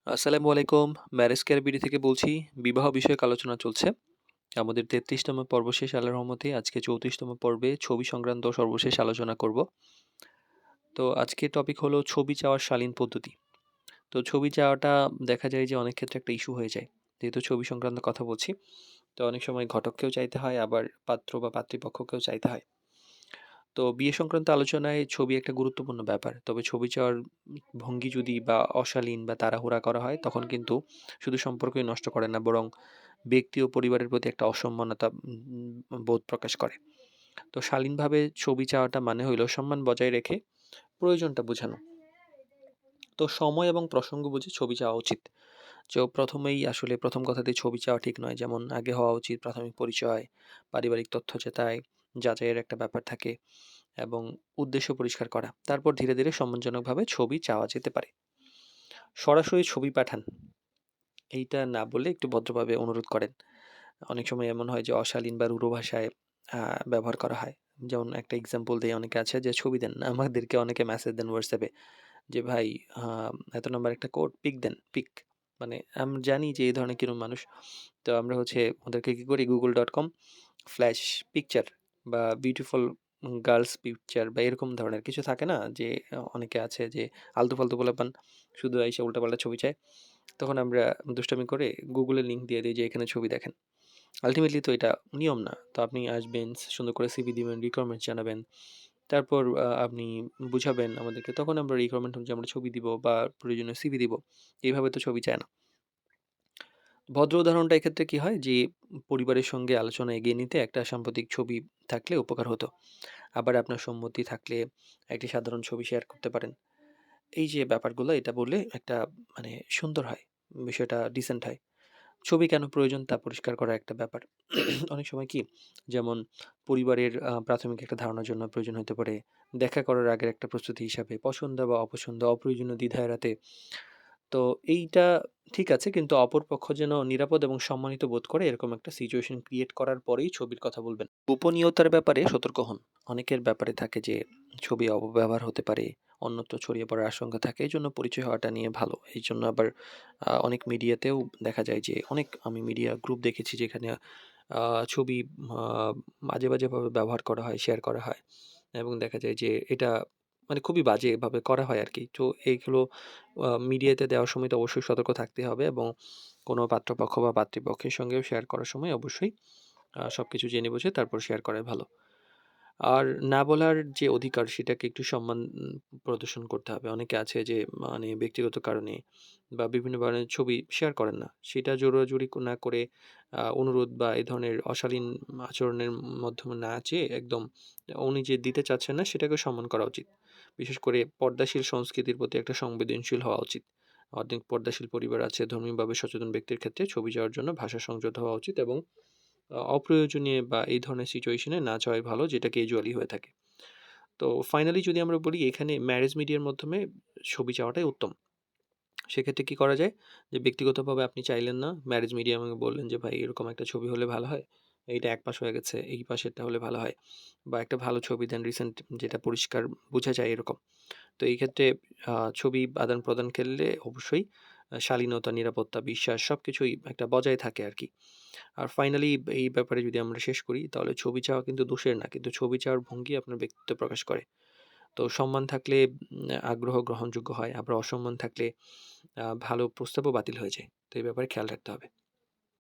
আসসালামু আলাইকুম। Marriage care BD থেকে বলছি। বিবাহ বিষয়ক আলোচনা চলছে। আমাদের ৩৩তম পর্ব শেষ আল্লাহর রহমতে। আজকে ৩৪তম পর্বে ছবি সংক্রান্ত সর্বশেষ আলোচনা করব। তো আজকের টপিক হলো ছবি চাওয়ার শালীন পদ্ধতি। তো ছবি চাওয়াটা দেখা যায় যে অনেক ক্ষেত্রে একটা ইস্যু হয়ে যায়। যেহেতু ছবি সংক্রান্ত কথা বলছি, তো অনেক সময় ঘটককেও চাইতে হয়, আবার পাত্র বা পাত্রীপক্ষকেও চাইতে হয়। তো বিয়ে সংক্রান্ত আলোচনায় ছবি একটা গুরুত্বপূর্ণ ব্যাপার। তবে ছবি চাওয়ার ভঙ্গি যদি বা অশালীন বা তাড়াহুড়া করা হয়, তখন কিন্তু শুধু সম্পর্কই নষ্ট করে না, বরং ব্যক্তি ও পরিবারের প্রতি একটা অসম্মানতা বোধ প্রকাশ করে। তো শালীনভাবে ছবি চাওয়াটা মানে হইল সম্মান বজায় রেখে প্রয়োজনটা বোঝানো। তো সময় এবং প্রসঙ্গ বুঝে ছবি চাওয়া উচিত। প্রথমেই আসলে প্রথম কথাতেই ছবি চাওয়া ঠিক নয়। যেমন আগে হওয়া উচিত প্রাথমিক পরিচয়, পারিবারিক তথ্য যাচাইয়ের একটা ব্যাপার থাকে এবং উদ্দেশ্য পরিষ্কার করা। তারপর ধীরে, ধীরে সম্মানজনকভাবে ছবি চাওয়া যেতে পারে। সরাসরি ছবি পাঠান, এইটা না বলে একটু ভদ্রভাবে অনুরোধ করেন। অনেক সময় এমন হয় যে অশালীন বা রূঢ় ভাষায় ব্যবহার করা হয়। যেমন একটা এক্সাম্পল দেই, অনেকে আছে যে ছবি দেন। আমাদেরকে অনেকে মেসেজ দেন WhatsApp এ যে, "ভাই আ এত নাম্বার একটা কোড, পিক দেন, পিক।" মানে আমরা জানি যে এই ধরনের কিরকম মানুষ। তো আমরা হচ্ছে ওদেরকে কি করি google.com ফ্ল্যাশ পিকচার বা বিউটিফুল গার্লস পিকচার বা এরকম ধরনের কিছু থাকে না? যে অনেকে আছে যে আলতু-ফালতু পোলাপান শুধু আইসা উল্টাপাল্টা ছবি চায়। তখন আমরা দুষ্টামি করে Google এর লিঙ্ক দিয়ে দেই যে এখানে ছবি দেখেন। আল্টিমেটলি তো এটা নিয়ম না। তো আপনি আসবেন, সুন্দর করে সিভি দিবেন, রিকোয়ারমেন্টস জানাবেন। তারপর আপনি বুঝাবেন আমাদেরকে। তখন আমরা রিকোয়ারমেন্ট অনুযায়ী আমরা ছবি দিব বা প্রয়োজনীয় সিভি দিব। এভাবে তো ছবি চায় না। ভদ্র উদাহরণটা এক্ষেত্রে কি হয় যে পরিবারের সঙ্গে আলোচনা এগিয়ে নিতে একটা সাম্প্রতিক ছবি থাকলে উপকার হতো। আবার আপনার সম্মতি থাকলে একটি সাধারণ ছবি শেয়ার করতে পারেন। এই যে ব্যাপারগুলো এটা বললে একটা মানে সুন্দর হয়। বিষয়টা ডিসেন্ট হয়। ছবি কেন প্রয়োজন তা পরিষ্কার করা একটা ব্যাপার। অনেক সময় কি যেমন পরিবারের প্রাথমিক একটা ধারণার জন্য প্রয়োজন হতে পারে। দেখা করার আগের একটা প্রস্তুতি হিসাবে পছন্দ বা অপছন্দ, অপ্রয়োজনীয় দ্বিধা এড়াতে। তো এইটা ঠিক আছে, কিন্তু অপর পক্ষ যেন নিরাপদ এবং সম্মানিত বোধ করে এরকম একটা সিচুয়েশন ক্রিয়েট করার পরেই ছবির কথা বলবেন। গোপনীয়তার ব্যাপারে সতর্ক হন। অনেকের ব্যাপারে থাকে যে ছবি অপব্যবহার হতে পারে, অন্যত্র ছড়িয়ে পড়ার আশঙ্কা থাকে। এইজন্য পরিচয় হওয়াটা নিয়ে ভালো। এইজন্য আবার অনেক মিডিয়াতেও দেখা যায় যে আমি মিডিয়া গ্রুপ দেখেছি যেখানে ছবি আ বাজে, বাজেভাবে ব্যবহার করা হয়, শেয়ার করা হয় এবং দেখা যায় যে এটা মানে খুবই বাজেভাবে করা হয় আরকি। তো এইগুলো মিডিয়াতে দেওয়ার সময় তো অবশ্যই সতর্ক থাকতে হবে এবং কোনো পাত্রপক্ষ বা পাত্রীপক্ষের সঙ্গেও শেয়ার করার সময় অবশ্যই সবকিছু জেনে বুঝে তারপর শেয়ার করাই ভালো। আর না বলার যে অধিকার সেটাকে একটু সম্মান প্রদর্শন করতে হবে। অনেকে আছে যে মানে ব্যক্তিগত কারণে বা বিভিন্ন ধরনের ছবি শেয়ার করেন না। সেটা জোরাজুরি না করে অনুরোধ বা এই ধরনের অশালীন আচরণের মাধ্যমে না চেয়ে একদম উনি যে দিতে চাচ্ছেন না সেটাকে সম্মান করা উচিত। বিশেষ করে পর্দাশীল সংস্কৃতির প্রতি একটা সংবেদনশীল হওয়া উচিত। অনেক পর্দাশীল পরিবার আছে, ধর্মীয়ভাবে সচেতন ব্যক্তির ক্ষেত্রে ছবি যাওয়ার জন্য ভাষা সংযত হওয়া উচিত এবং অপ্রয়োজনীয় বা এই ধরনের সিচুয়েশনে না যাওয়াই ভালো, যেটা ক্যাজুয়ালি হয়ে থাকে। তো ফাইনালি যদি আমরা বলি এখানে ম্যারেজ মিডিয়ার মাধ্যমে ছবি চাওয়াটাই উত্তম। সেক্ষেত্রে কি করা যায়? যে ব্যক্তিগতভাবে আপনি চাইলেন না, ম্যারেজ মিডিয়া আমাকে বললেন যে, "ভাই এরকম একটা ছবি হলে ভালো হয়। এইটা এক পাশ হয়ে গেছে, এই পাশেরটা হলে ভালো হয়।" বা একটা ভালো ছবি দেন রিসেন্ট যেটা পরিষ্কার বোঝা যায় এরকম। তো এই ক্ষেত্রে ছবি আদান-প্রদান করলে অবশ্যই শালীনতা, নিরাপত্তা, বিশ্বাস সবকিছুই একটা বজায় থাকে আরকি। আর ফাইনালি এই ব্যাপারে যদি আমরা শেষ করি তাহলে ছবি চাওয়া কিন্তু দোষের না। কিন্তু ছবি চাওয়ার ভঙ্গি আপনার ব্যক্তিত্ব প্রকাশ করে। তো সম্মান থাকলে আগ্রহ গ্রহণযোগ্য হয়। আবার অসম্মান থাকলে ভালো প্রস্তাবও বাতিল হয়ে যায়। তো এই ব্যাপারে খেয়াল রাখতে হবে।